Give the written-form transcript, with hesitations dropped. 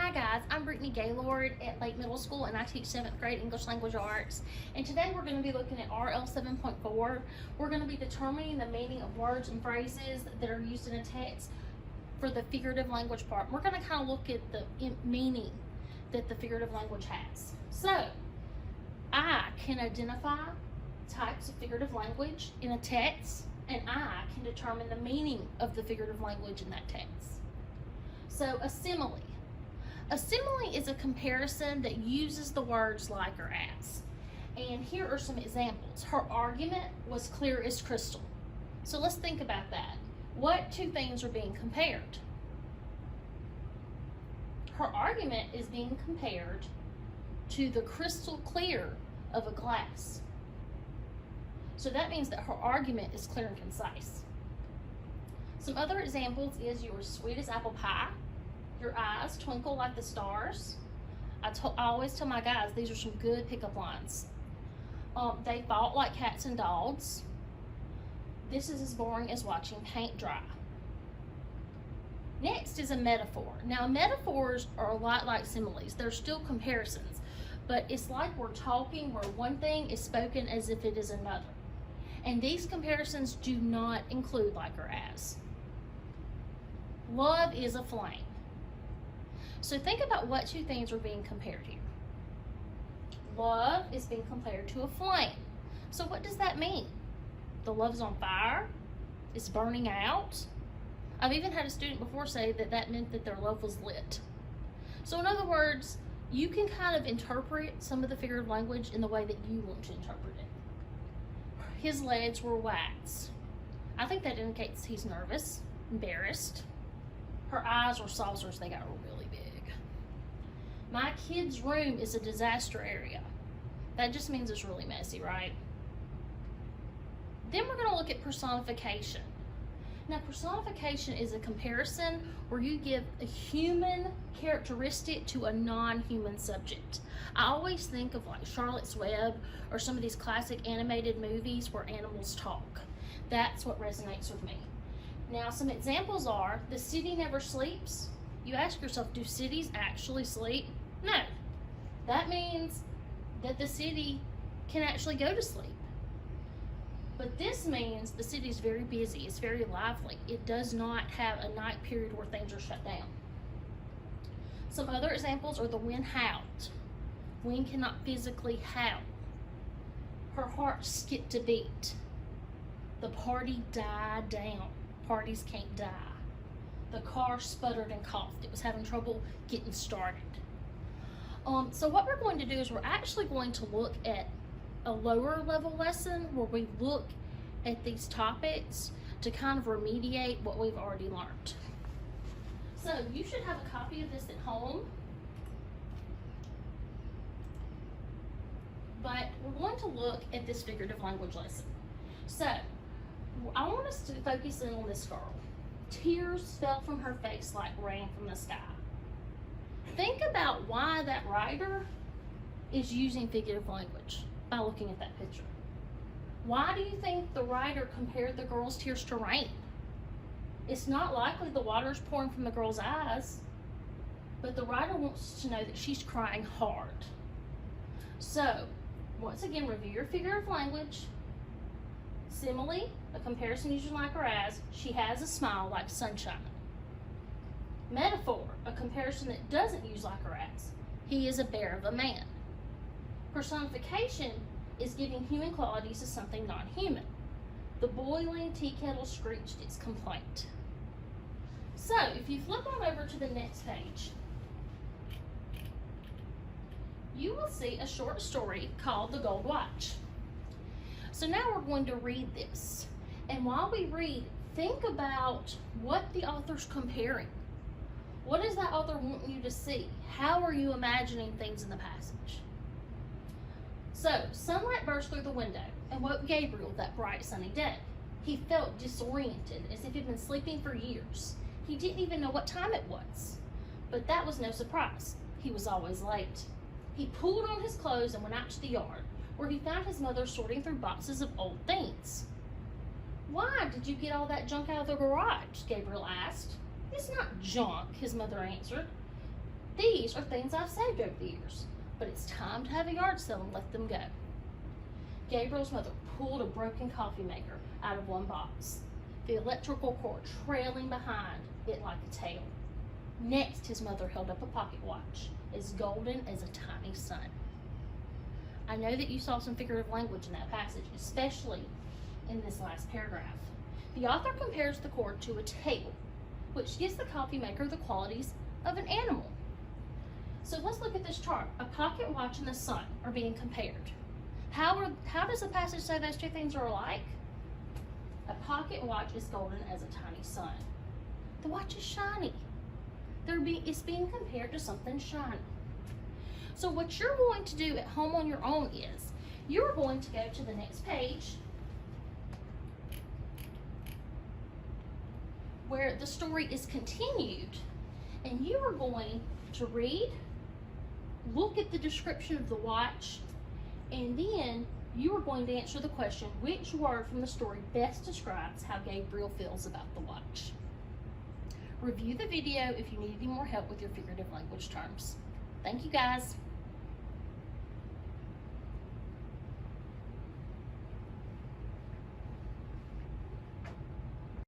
Hi guys, I'm Brittany Gaylord at Lake Middle School and I teach 7th grade English Language Arts. And today we're going to be looking at RL 7.4. We're going to be determining the meaning of words and phrases that are used in a text for the figurative language part. We're going to kind of look at the meaning that the figurative language has. So, I can identify types of figurative language in a text, and I can determine the meaning of the figurative language in that text. So, a simile. A simile is a comparison that uses the words like or as. And here are some examples. Her argument was clear as crystal. So let's think about that. What two things are being compared? Her argument is being compared to the crystal clear of a glass. So that means that her argument is clear and concise. Some other examples is you were sweet as apple pie. Your eyes twinkle like the stars. I always tell my guys these are some good pickup lines. They fought like cats and dogs. This is as boring as watching paint dry. Next is a metaphor. Now metaphors are a lot like similes. They're still comparisons, but it's like we're talking where one thing is spoken as if it is another. And these comparisons do not include like or as. Love is a flame. So think about what two things are being compared here. Love is being compared to a flame. So what does that mean? The love's on fire? It's burning out? I've even had a student before say that that meant that their love was lit. So in other words, you can kind of interpret some of the figurative language in the way that you want to interpret it. His legs were waxed. I think that indicates he's nervous, embarrassed. Her eyes were saucers, they got really big. My kid's room is a disaster area. That just means it's really messy, right? Then we're going to look at personification. Now, personification is a comparison where you give a human characteristic to a non-human subject. I always think of like Charlotte's Web or some of these classic animated movies where animals talk. That's what resonates with me. Now, some examples are, the city never sleeps. You ask yourself, do cities actually sleep? No. That means that the city can actually go to sleep. But this means the city is very busy, it's very lively. It does not have a night period where things are shut down. Some other examples are the wind howled. Wind cannot physically howl. Her heart skipped a beat. The party died down. Parties can't die. The car sputtered and coughed. It was having trouble getting started. So what we're going to do is we're actually going to look at a lower level lesson where we look at these topics to kind of remediate what we've already learned. So you should have a copy of this at home. But we're going to look at this figurative language lesson. So I want us to focus in on this girl. Tears fell from her face like rain from the sky. Think about why that writer is using figurative language by looking at that picture. Why do you think the writer compared the girl's tears to rain? It's not likely the water is pouring from the girl's eyes, but the writer wants to know that she's crying hard. So, once again, review your figurative language. Simile, a comparison using like or as, she has a smile like sunshine. Metaphor, a comparison that doesn't use like or as, he is a bear of a man. Personification is giving human qualities to something non-human. The boiling tea kettle screeched its complaint. So, if you flip on over to the next page, you will see a short story called The Gold Watch. So now we're going to read this. And while we read, think about what the author's comparing. What does that author want you to see? How are you imagining things in the passage? So, sunlight burst through the window and woke Gabriel that bright sunny day. He felt disoriented, as if he'd been sleeping for years. He didn't even know what time it was. But that was no surprise. He was always late. He pulled on his clothes and went out to the yard, where he found his mother sorting through boxes of old things. "Why did you get all that junk out of the garage?" Gabriel asked. "It's not junk," his mother answered. These are things I've saved over the years, but it's time to have a yard sale and let them go. Gabriel's mother pulled a broken coffee maker out of one box, the electrical cord trailing behind it like a tail. Next, his mother held up a pocket watch, as golden as a tiny sun. I know that you saw some figurative language in that passage, especially in this last paragraph. The author compares the cord to a tail, which gives the coffee maker the qualities of an animal. So let's look at this chart. A pocket watch and the sun are being compared. How does the passage say those two things are alike? A pocket watch is golden as a tiny sun. The watch is shiny. It's being compared to something shiny. So what you're going to do at home on your own is, you're going to go to the next page where the story is continued, and you are going to read, look at the description of the watch, and then you are going to answer the question, which word from the story best describes how Gabriel feels about the watch? Review the video if you need any more help with your figurative language terms. Thank you, guys.